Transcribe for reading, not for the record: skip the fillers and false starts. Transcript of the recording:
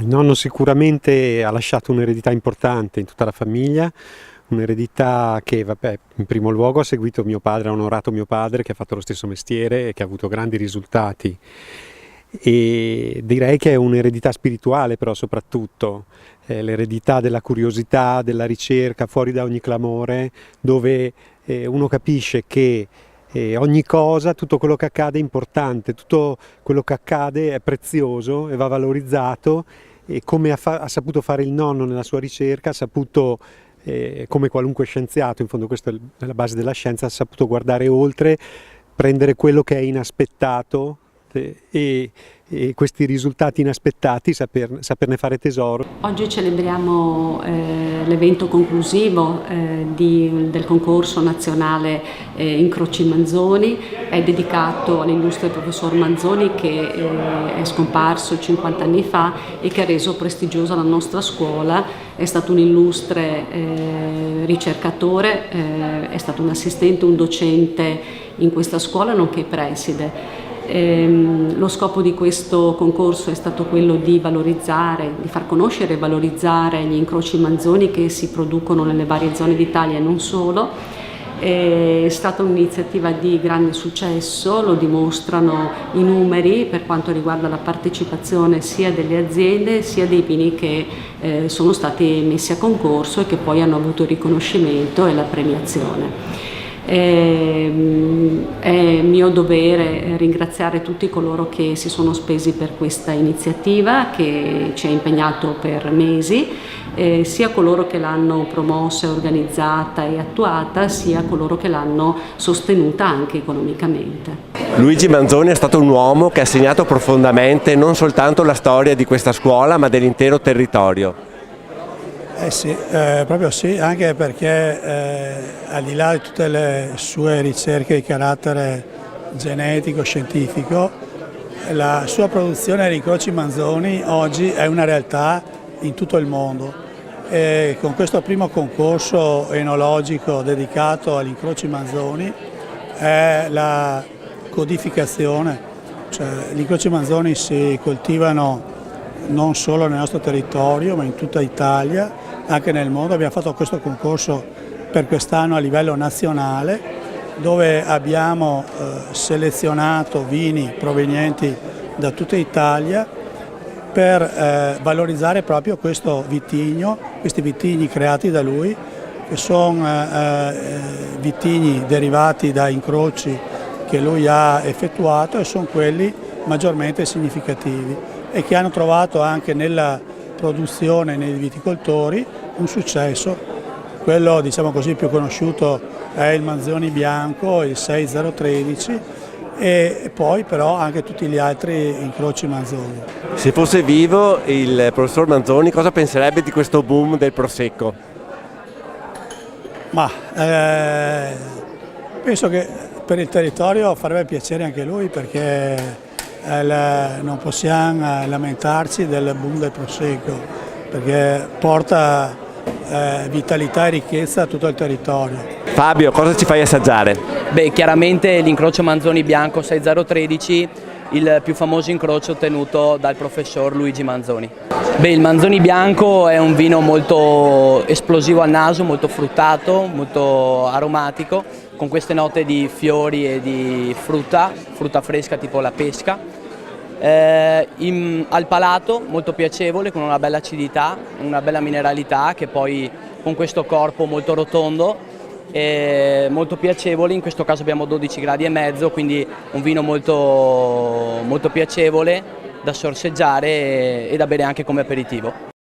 Il nonno sicuramente ha lasciato un'eredità importante in tutta la famiglia, un'eredità che, vabbè, in primo luogo ha seguito mio padre, ha onorato mio padre che ha fatto lo stesso mestiere e che ha avuto grandi risultati. E direi che è un'eredità spirituale, però soprattutto l'eredità della curiosità, della ricerca fuori da ogni clamore, dove uno capisce che ogni cosa, tutto quello che accade è importante, tutto quello che accade è prezioso e va valorizzato, e come ha saputo fare il nonno nella sua ricerca, ha saputo, come qualunque scienziato, in fondo questa è la base della scienza, ha saputo guardare oltre, prendere quello che è inaspettato e questi risultati inaspettati saperne fare tesoro. Oggi celebriamo l'evento conclusivo del concorso nazionale Incroci Manzoni. È dedicato all'illustre professor Manzoni che è scomparso 50 anni fa e che ha reso prestigiosa la nostra scuola. È stato un illustre ricercatore, è stato un assistente, un docente in questa scuola nonché preside. Lo scopo di questo concorso è stato quello di valorizzare, di far conoscere e valorizzare gli incroci Manzoni che si producono nelle varie zone d'Italia e non solo. È stata un'iniziativa di grande successo, lo dimostrano i numeri per quanto riguarda la partecipazione sia delle aziende sia dei vini che sono stati messi a concorso e che poi hanno avuto il riconoscimento e la premiazione. È mio dovere ringraziare tutti coloro che si sono spesi per questa iniziativa che ci ha impegnato per mesi, sia coloro che l'hanno promossa, organizzata e attuata, sia coloro che l'hanno sostenuta anche economicamente. Luigi Manzoni è stato un uomo che ha segnato profondamente non soltanto la storia di questa scuola ma dell'intero territorio. Sì, proprio sì, anche perché al di là di tutte le sue ricerche di carattere genetico, scientifico, la sua produzione di incroci Manzoni oggi è una realtà in tutto il mondo. E con questo primo concorso enologico dedicato agli incroci Manzoni è la codificazione, cioè gli incroci Manzoni si coltivano non solo nel nostro territorio ma in tutta Italia, anche nel mondo. Abbiamo fatto questo concorso per quest'anno a livello nazionale dove abbiamo selezionato vini provenienti da tutta Italia per valorizzare proprio questo vitigno, questi vitigni creati da lui, che sono vitigni derivati da incroci che lui ha effettuato e sono quelli maggiormente significativi e che hanno trovato anche nella produzione nei viticoltori un successo. Quello, diciamo così, più conosciuto è il Manzoni bianco, il 6013, e poi però anche tutti gli altri incroci Manzoni. Se fosse vivo il professor Manzoni, cosa penserebbe di questo boom del Prosecco? Ma penso che per il territorio farebbe piacere anche lui, perché non possiamo lamentarci del boom del Prosecco, perché porta vitalità e ricchezza a tutto il territorio. Fabio, cosa ci fai assaggiare? Beh, chiaramente l'incrocio Manzoni bianco 6013, il più famoso incrocio ottenuto dal professor Luigi Manzoni. Beh, il Manzoni bianco è un vino molto esplosivo al naso, molto fruttato, molto aromatico, con queste note di fiori e di frutta fresca tipo la pesca. Al palato molto piacevole, con una bella acidità, una bella mineralità, che poi con questo corpo molto rotondo è molto piacevole. In questo caso abbiamo 12,5 gradi, quindi un vino molto piacevole da sorseggiare e da bere anche come aperitivo.